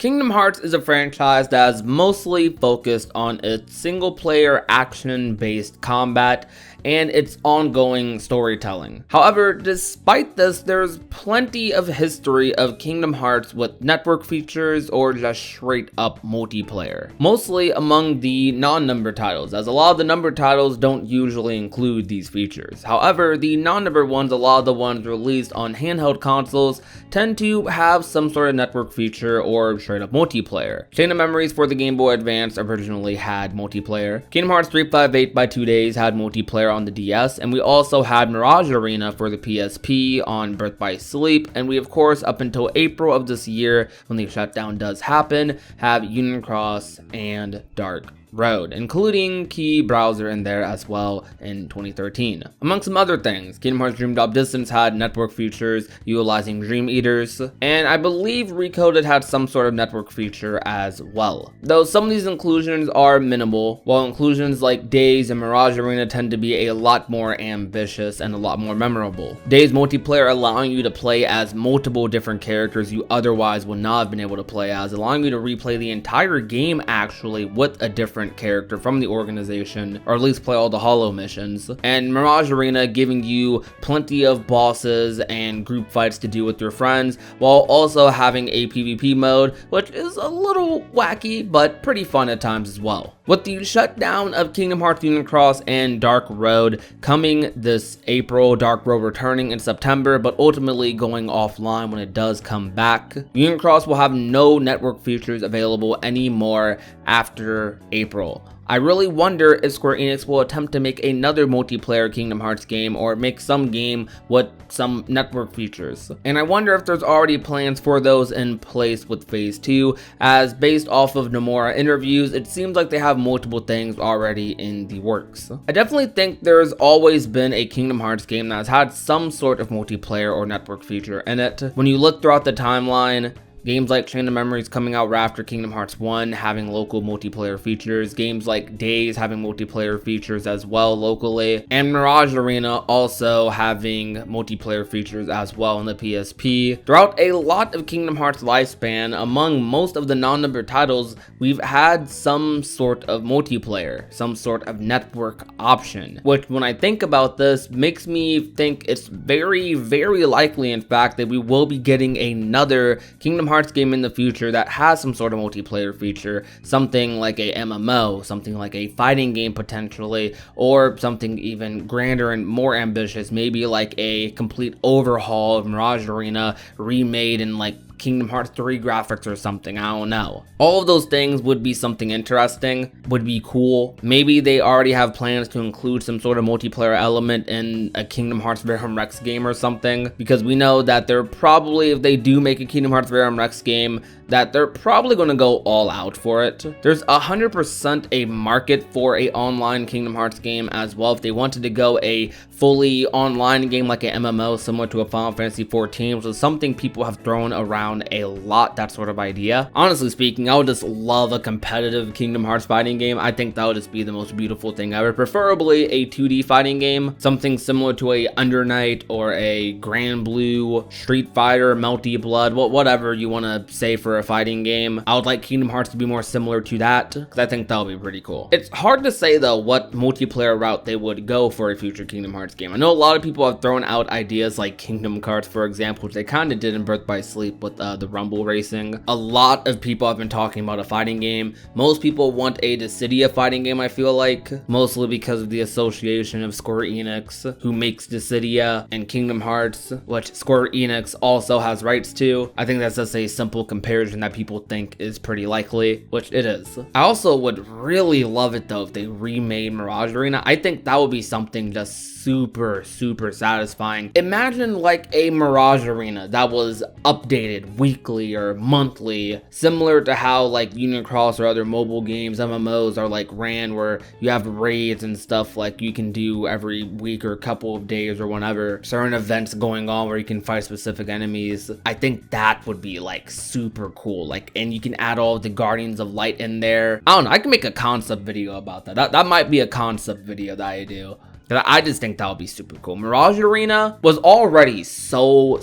Kingdom Hearts is a franchise that is mostly focused on its single-player action-based combat and its ongoing storytelling. However, despite this, there's plenty of history of Kingdom Hearts with network features or just straight up multiplayer. Mostly among the non-numbered titles, as a lot of the numbered titles don't usually include these features. However, the non-numbered ones, a lot of the ones released on handheld consoles, tend to have some sort of network feature or straight up multiplayer. Chain of Memories for the Game Boy Advance originally had multiplayer. Kingdom Hearts 358 by 2 Days had multiplayer on the DS, and we also had Mirage Arena for the PSP on Birth by Sleep, and we of course up until April of this year, when the shutdown does happen, have Union Cross and Dark Road, including Key Browser in there as well in 2013. Among some other things, Kingdom Hearts Dream Drop Distance had network features utilizing Dream Eaters, and I believe Recoded had some sort of network feature as well. Though some of these inclusions are minimal, while inclusions like Days and Mirage Arena tend to be a lot more ambitious and a lot more memorable. Days multiplayer allowing you to play as multiple different characters you otherwise would not have been able to play as, allowing you to replay the entire game actually with a different character from the organization, or at least play all the holo missions, and Mirage Arena giving you plenty of bosses and group fights to do with your friends, while also having a PvP mode, which is a little wacky but pretty fun at times as well. With the shutdown of Kingdom Hearts Union Cross and Dark Road coming this April, Dark Road returning in September, but ultimately going offline when it does come back, Union Cross will have no network features available anymore after April. I really wonder if Square Enix will attempt to make another multiplayer Kingdom Hearts game or make some game with some network features. And I wonder if there's already plans for those in place with Phase 2, as based off of Nomura interviews, it seems like they have multiple things already in the works. I definitely think there's always been a Kingdom Hearts game that has had some sort of multiplayer or network feature in it. When you look throughout the timeline, games like Chain of Memories coming out right after Kingdom Hearts 1 having local multiplayer features, games like Days having multiplayer features as well locally, and Mirage Arena also having multiplayer features as well on the PSP. Throughout a lot of Kingdom Hearts lifespan, among most of the non-numbered titles, we've had some sort of multiplayer, some sort of network option, which when I think about this makes me think it's very, very likely in fact that we will be getting another Kingdom Hearts game in the future that has some sort of multiplayer feature, something like a MMO, something like a fighting game potentially, or something even grander and more ambitious, maybe like a complete overhaul of Mirage Arena remade in like Kingdom Hearts 3 graphics or something, I don't know. All of those things would be something interesting, would be cool. Maybe they already have plans to include some sort of multiplayer element in a Kingdom Hearts Verum Rex game or something, because we know that they're probably, if they do make a Kingdom Hearts Verum Rex game, that they're probably going to go all out for it. There's 100% a market for a online Kingdom Hearts game as well. If they wanted to go a fully online game like an MMO similar to a Final Fantasy XIV, which is something people have thrown around a lot, that sort of idea. Honestly speaking, I would just love a competitive Kingdom Hearts fighting game. I think that would just be the most beautiful thing ever. Preferably a 2D fighting game, something similar to a Under Night or a Grand Blue, Street Fighter, Melty Blood, whatever you want to say for a fighting game. I would like Kingdom Hearts to be more similar to that, because I think that would be pretty cool. It's hard to say though what multiplayer route they would go for a future Kingdom Hearts game. I know a lot of people have thrown out ideas like Kingdom Carts, for example, which they kind of did in Birth by Sleep with the Rumble Racing. A lot of people have been talking about a fighting game. Most people want a Dissidia fighting game, I feel like, mostly because of the association of Square Enix, who makes Dissidia, and Kingdom Hearts, which Square Enix also has rights to. I think that's just a simple comparison that people think is pretty likely, which it is. I also would really love it though if they remade Mirage Arena. I think that would be something just super satisfying. Imagine like a Mirage Arena that was updated weekly or monthly, similar to how like Union Cross or other mobile games, MMOs are like ran, where you have raids and stuff like you can do every week or a couple of days or whenever, certain events going on where you can fight specific enemies. I think that would be like super cool, like, and you can add all of the Guardians of Light in there. I don't know, I can make a concept video about that. That might be a concept video that I do. I just think that would be super cool. Mirage Arena was already so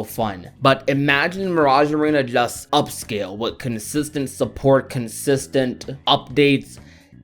fun, but imagine Mirage Arena just upscale with consistent support, consistent updates.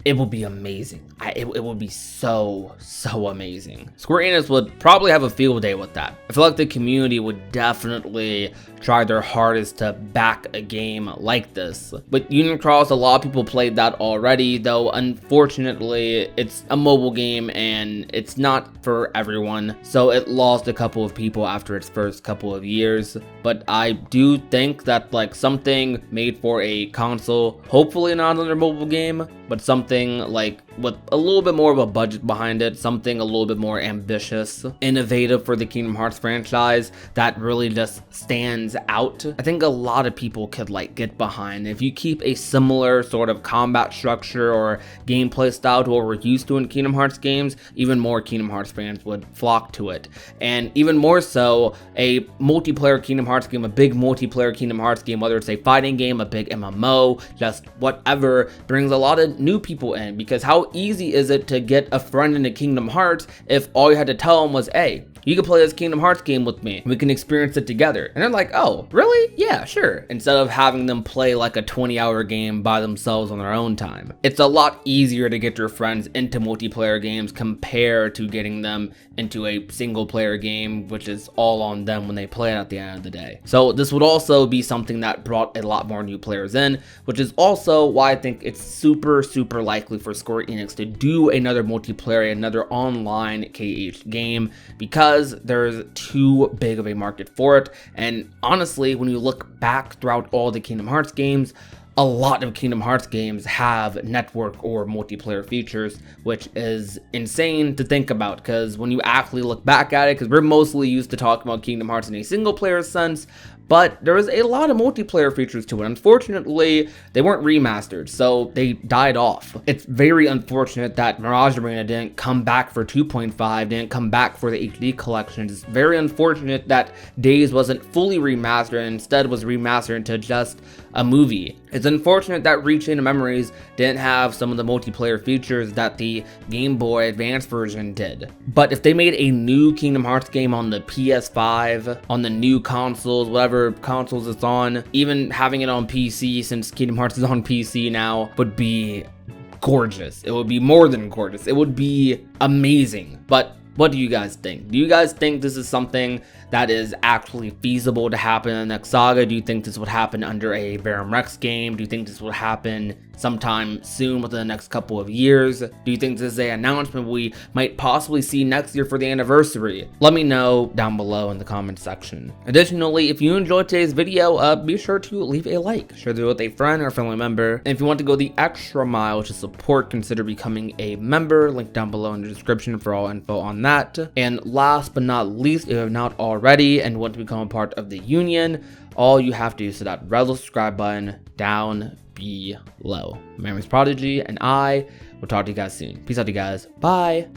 It would be amazing. It would be so amazing. Square Enix would probably have a field day with that. I feel like the community would definitely try their hardest to back a game like this. With Union Cross, a lot of people played that already, though unfortunately it's a mobile game and it's not for everyone, so it lost a couple of people after its first couple of years. But I do think that like something made for a console, hopefully not another mobile game, but something like with a little bit more of a budget behind it, something a little bit more ambitious, innovative for the Kingdom Hearts franchise that really just stands out. I think a lot of people could like get behind. If you keep a similar sort of combat structure or gameplay style to what we're used to in Kingdom Hearts games, even more Kingdom Hearts fans would flock to it. And even more so, a multiplayer Kingdom Hearts game, a big multiplayer Kingdom Hearts game, whether it's a fighting game, a big MMO, just whatever, brings a lot of new people in, because how easy is it to get a friend into Kingdom Hearts if all you had to tell them was, hey, you can play this Kingdom Hearts game with me, we can experience it together. And they're like, oh, really? Yeah, sure. Instead of having them play like a 20-hour game by themselves on their own time. It's a lot easier to get your friends into multiplayer games compared to getting them into a single player game, which is all on them when they play it at the end of the day. So this would also be something that brought a lot more new players in, which is also why I think it's super likely for Square Enix to do another multiplayer, another online KH game, because there's too big of a market for it. And honestly, when you look back throughout all the Kingdom Hearts games, a lot of Kingdom Hearts games have network or multiplayer features, which is insane to think about, because when you actually look back at it, because we're mostly used to talking about Kingdom Hearts in a single player sense, but there was a lot of multiplayer features to it. Unfortunately, they weren't remastered, so they died off. It's very unfortunate that Mirage Arena didn't come back for 2.5, didn't come back for the HD collection. It's very unfortunate that Days wasn't fully remastered and instead was remastered into just a movie. It's unfortunate that Rechain of Memories didn't have some of the multiplayer features that the Game Boy Advance version did. But if they made a new Kingdom Hearts game on the PS5, on the new consoles, whatever consoles it's on, even having it on PC, since Kingdom Hearts is on PC now, would be gorgeous. It would be more than gorgeous. It would be amazing. But what do you guys think? Do you guys think this is something that is actually feasible to happen in the next saga? Do you think this would happen under a Verum Rex game? Do you think this will happen sometime soon within the next couple of years? Do you think this is an announcement we might possibly see next year for the anniversary? Let me know down below in the comment section. Additionally, if you enjoyed today's video, be sure to leave a like, share it with a friend or family member. And if you want to go the extra mile to support, consider becoming a member. Link down below in the description for all info on that. And last but not least, if you have not already and want to become a part of the union, all you have to do is hit that red subscribe button down below. My name is Prodigy, and I will talk to you guys soon. Peace out, you guys. Bye.